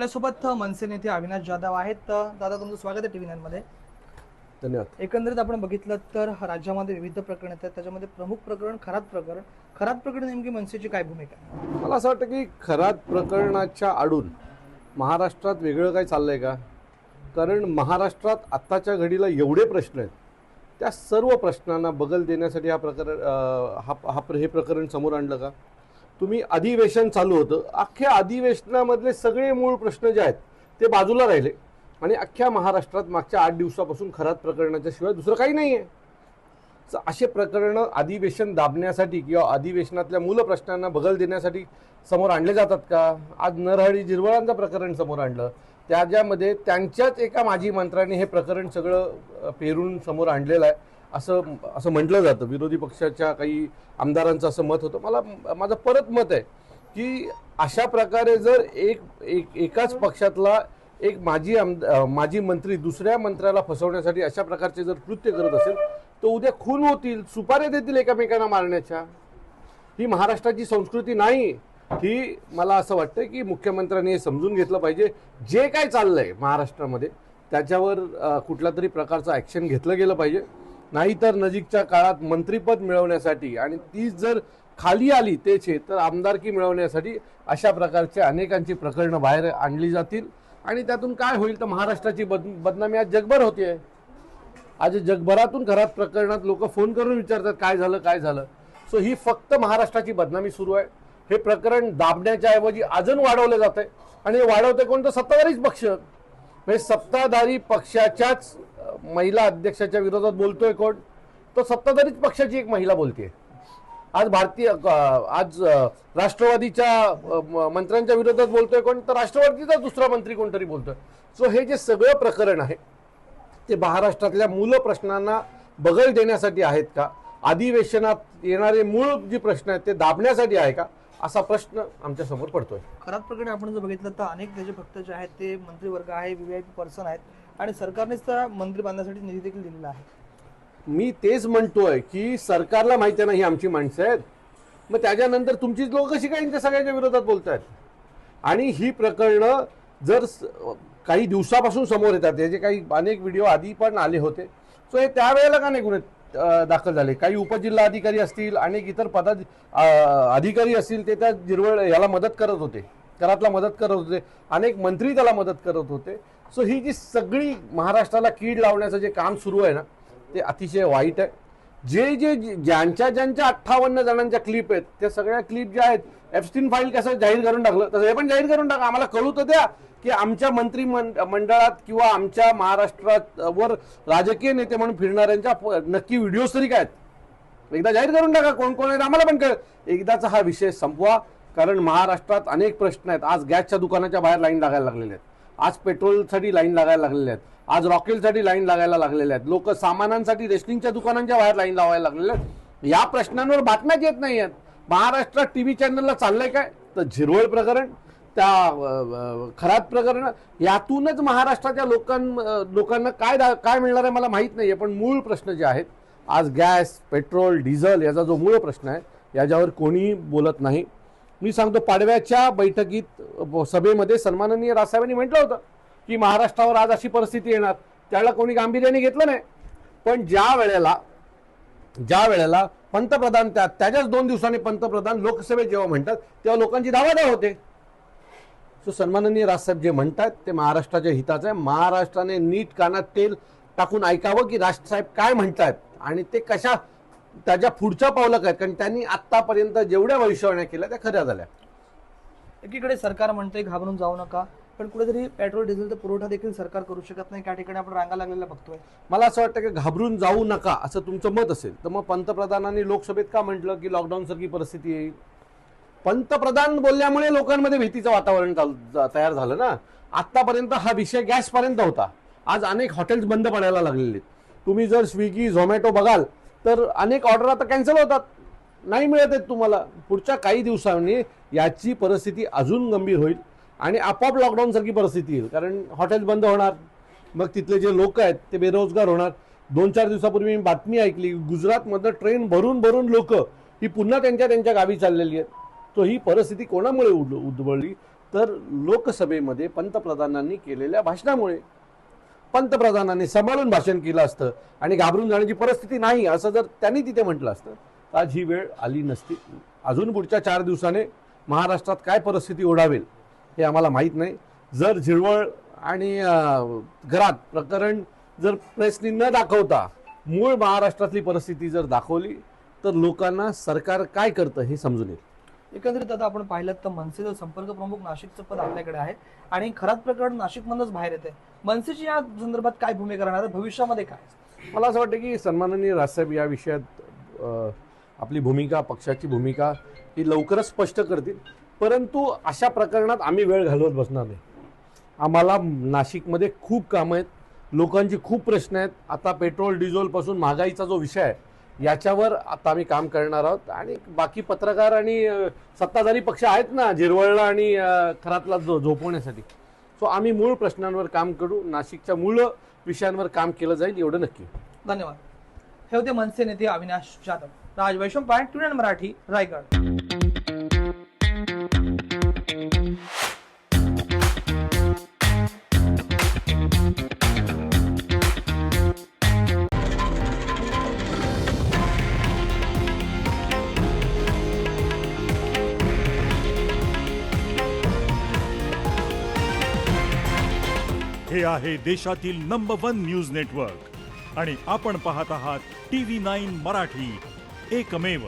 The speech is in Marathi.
आपल्यासोबत मनसे नेते अविनाश जाधव आहेत. दादा, तुमचं स्वागत आहे टीव्ही 9 मध्ये. धन्यवाद. एकंदरीत आपण बघितलं तर राज्यामध्ये विविध प्रकरण आहेत, त्याच्यामध्ये प्रमुख प्रकरण खरात प्रकरण नेमकी मनसेची काय भूमिका आहे? मला असं वाटतं की खरात प्रकरणाच्या आडून महाराष्ट्रात वेगळं काय चाललंय का? कारण महाराष्ट्रात आत्ताच्या घडीला एवढे प्रश्न आहेत, त्या सर्व प्रश्नांना बगल देण्यासाठी हे प्रकरण समोर आणलं का? तुम्ही अधिवेशन चालू होतं, अख्ख्या अधिवेशनामधले सगळे मूळ प्रश्न जे आहेत ते बाजूला राहिले आणि अख्ख्या महाराष्ट्रात मागच्या 8 दिवसापासून खरात प्रकरणाच्या शिवाय दुसरं काही नाही आहे. असे प्रकरणं अधिवेशन दाबण्यासाठी किंवा अधिवेशनातल्या मूल प्रश्नांना बगल देण्यासाठी समोर आणले जातात का? आज नरहरी झिरवळांचं प्रकरण समोर आणलं, त्याच्यामध्ये त्यांच्याच एका माजी मंत्र्याने हे प्रकरण सगळं पेरून समोर आणलेलं आहे असं म्हटलं जातं. विरोधी पक्षाच्या काही आमदारांचं असं मत होतं. माझं परत मत आहे की अशा प्रकारे जर एकाच पक्षातला एक माजी मंत्री दुसऱ्या मंत्र्याला फसवण्यासाठी अशा प्रकारचे जर कृत्य करत असेल तर उद्या खून होतील, सुपाऱ्या देतील एकमेकांना मारण्याच्या. ही महाराष्ट्राची संस्कृती नाही. ही मला असं वाटतं की मुख्यमंत्र्यांनी हे समजून घेतलं पाहिजे. जे काय चाललंय महाराष्ट्रामध्ये त्याच्यावर कुठला तरी प्रकारचं ॲक्शन घेतलं गेलं पाहिजे. नाहीतर नजीकच्या काळात मंत्रीपद मिळवण्यासाठी आणि तीच जर खाली आली तेच तर आमदारकी मिळवण्यासाठी अशा प्रकारच्या अनेकांची प्रकरणं बाहेर आणली जातील आणि त्यातून काय होईल तर महाराष्ट्राची बदनामी आज जगभर होते. आज जगभरातून खरात प्रकरणात लोक फोन करून विचारतात काय झालं. सो ही फक्त महाराष्ट्राची बदनामी सुरू आहे. हे प्रकरण दाबण्याच्या ऐवजी अजून वाढवलं जात आहे आणि वाढवते कोण तर सत्ताधारीच पक्ष. म्हणजे सत्ताधारी पक्षाच्याच महिला अध्यक्षाच्या विरोधात बोलतोय कोण? तो सत्ताधारीच पक्षाची एक महिला बोलते. आज राष्ट्रवादीच्या मंत्र्यांच्या विरोधात बोलतोय कोण? तर राष्ट्रवादीचा दुसरा मंत्री कोणतरी बोलतोय. सो हे जे सगळं प्रकरण आहे ते महाराष्ट्रातल्या मूल प्रश्नांना बगल देण्यासाठी आहेत का? अधिवेशनात येणारे मूळ जे प्रश्न आहेत ते दाबण्यासाठी आहे का? असा प्रश्न आमच्या समोर पडतोय. खरात प्रकरण आपण जर बघितलं तर अनेक त्याचे भक्त जे आहेत ते मंत्रीवर्ग आहे, व्हीआयपी पर्सन आहेत आणि सरकारनेच त्या मंत्री बांधण्यासाठी निधी देखील दिलेला आहे. मी तेच म्हणतोय की सरकारला माहिती नाही ही आमची माणसं आहेत, मग त्याच्यानंतर तुमची लोक कशी काय सगळ्यांच्या विरोधात बोलतायत? आणि ही प्रकरणं जर काही दिवसापासून समोर येतात, याचे काही अनेक व्हिडिओ आधी पण आले होते. सो हे त्यावेळेला का नाही गुन्हे दाखल झाले? काही उपजिल्हा अधिकारी असतील, अनेक इतर अधिकारी असतील, ते त्या झिरवळ याला मदत करत होते, करातला मदत करत होते, अनेक मंत्री त्याला मदत करत होते. सो ही जी सगळी महाराष्ट्राला कीड लावण्याचं जे काम सुरू आहे ना ते अतिशय वाईट आहे. ज्यांच्या 58 जणांच्या क्लिप आहेत त्या सगळ्या क्लिप ज्या आहेत, एप्स्टीन फाईल कसं जाहीर करून टाकलं तसं हे पण जाहीर करून टाका. आम्हाला कळू तर द्या की आमच्या मंत्रिमंडळात किंवा आमच्या महाराष्ट्रात वर राजकीय नेते म्हणून फिरणाऱ्यांच्या नक्की व्हिडिओज तरी काय एकदा जाहीर करून टाका. कोण कोण आहेत आम्हाला पण कळ. एकदाचा हा विषय संपवा. कारण महाराष्ट्रात अनेक प्रश्न आहेत. आज गॅसच्या दुकानाच्या बाहेर लाईन लागायला लागलेल्या आहेत, आज पेट्रोलसाठी लाईन लागायला लागलेल्या आहेत, आज रॉकेलसाठी लाईन लागायला लागलेल्या आहेत, लोक सामानांसाठी रेशनिंगच्या दुकानांच्या बाहेर लाईन लावायला लागलेल्या आहेत. या प्रश्नांवर बातम्याच येत नाही आहेत. महाराष्ट्रात टीव्ही चॅनलला चाललंय काय तर झिरवळ प्रकरण, त्या खरात प्रकरण, यातूनच महाराष्ट्राच्या लोकांना काय मिळणार आहे मला माहीत नाही. पण मूळ प्रश्न जे आहेत आज गॅस, पेट्रोल, डिझेल याचा जो मूळ प्रश्न आहे याच्यावर कोणी बोलत नाही. मी सांगतो, पाडव्याच्या बैठकीत सभेमध्ये सन्माननीय राजसाहेबांनी म्हटलं होतं की महाराष्ट्रावर आज अशी परिस्थिती येणार, त्याला कोणी गांभीर्याने घेतलं नाही. पण ज्या वेळेला पंतप्रधान त्याच्याच 2 दिवसांनी पंतप्रधान लोकसभेत जेव्हा म्हणतात तेव्हा लोकांची धावाधाव होते. सो सन्माननीय राजसाहेब जे म्हणतात ते महाराष्ट्राच्या हिताचं आहे. महाराष्ट्राने नीट कानात तेल टाकून ऐकावं की राजसाहेब काय म्हणतात आणि ते कशा त्याच्या पुढच्या पावलं आहेत. कारण त्यांनी आतापर्यंत जेवढ्या भविष्यवाण्या केल्या त्या खऱ्या झाल्या. एकीकडे सरकार म्हणतंय घाबरून जाऊ नका, पण कुठेतरी पेट्रोल डिझेलचा पुरवठा देखील सरकार करू शकत नाही. त्या ठिकाणी आपण रांगा लागलेला बघतोय. मला असं वाटतं की घाबरून जाऊ नका असं तुमचं मत असेल तर मग पंतप्रधानांनी लोकसभेत का म्हटलं की लॉकडाऊन सारखी परिस्थिती येईल? पंतप्रधान बोलल्यामुळे लोकांमध्ये भीतीचं वातावरण तयार झालं ना. आतापर्यंत हा विषय गॅसपर्यंत होता. आज अनेक हॉटेल्स बंद पडायला लागलेले. तुम्ही जर स्विगी, झोमॅटो बघाल तर अनेक ऑर्डर आता कॅन्सल होतात, नाही मिळत आहेत तुम्हाला. पुढच्या काही दिवसांनी याची परिस्थिती अजून गंभीर होईल आणि आपोआप लॉकडाऊन सारखी परिस्थिती येईल. कारण हॉटेल्स बंद होणार, मग तिथले जे लोक आहेत ते बेरोजगार होणार. 2-4 दिवसापूर्वी मी बातमी ऐकली, गुजरातमधनं ट्रेन भरून लोक ही पुन्हा त्यांच्या गावी चाललेली आहेत. तो ही परिस्थिती कोणामुळे उद्भवली तर लोकसभेमध्ये पंतप्रधानांनी केलेल्या भाषणामुळे. पंतप्रधानांनी सांभाळून भाषण केलं असतं आणि घाबरून जाण्याची परिस्थिती नाही असं जर त्यांनी तिथे म्हटलं असतं तर आज ही वेळ आली नसती. अजून पुढच्या 4 दिवसाने महाराष्ट्रात काय परिस्थिती ओढावेल हे आम्हाला माहीत नाही. जर झिरवळ आणि घरात प्रकरण जर प्रेसनी न दाखवता मूळ महाराष्ट्रातली परिस्थिती जर दाखवली तर लोकांना सरकार काय करतं हे समजून येईल. एकंदरीत आता आपण पाहिलं तर मनसेचं संपर्क प्रमुख नाशिकचं पद आपल्याकडे आहे आणि खरात प्रकरण नाशिकमधूनच बाहेर येते. मनसेची या संदर्भात काय भूमिका राहणार आहे, भविष्यामध्ये काय? मला असं वाटतं की सन्माननीय राजसाहेब या विषयात आपली भूमिका, पक्षाची भूमिका ही लवकरच स्पष्ट करतील. परंतु अशा प्रकरणात आम्ही वेळ घालवत बसणार नाही. आम्हाला नाशिकमध्ये खूप कामं आहेत, लोकांची खूप प्रश्न आहेत. आता पेट्रोल डिझेलपासून महागाईचा जो विषय आहे याच्यावर आता आम्ही काम करणार आहोत आणि बाकी पत्रकार आणि सत्ताधारी पक्ष आहेत ना झिरवळला आणि खरातला झोपवण्यासाठी. सो आम्ही मूळ प्रश्नांवर काम करू, नाशिकच्या मूळ विषयांवर काम केलं जाईल एवढं नक्की. धन्यवाद. हे होते मनसे नेते अविनाश जाधव. राज वैशंपायन, TUNIN मराठी, रायगड. हे आहे देशातील नंबर 1 न्यूज नेटवर्क आणि आपण पाहत आहात TV9 मराठी, एकमेव.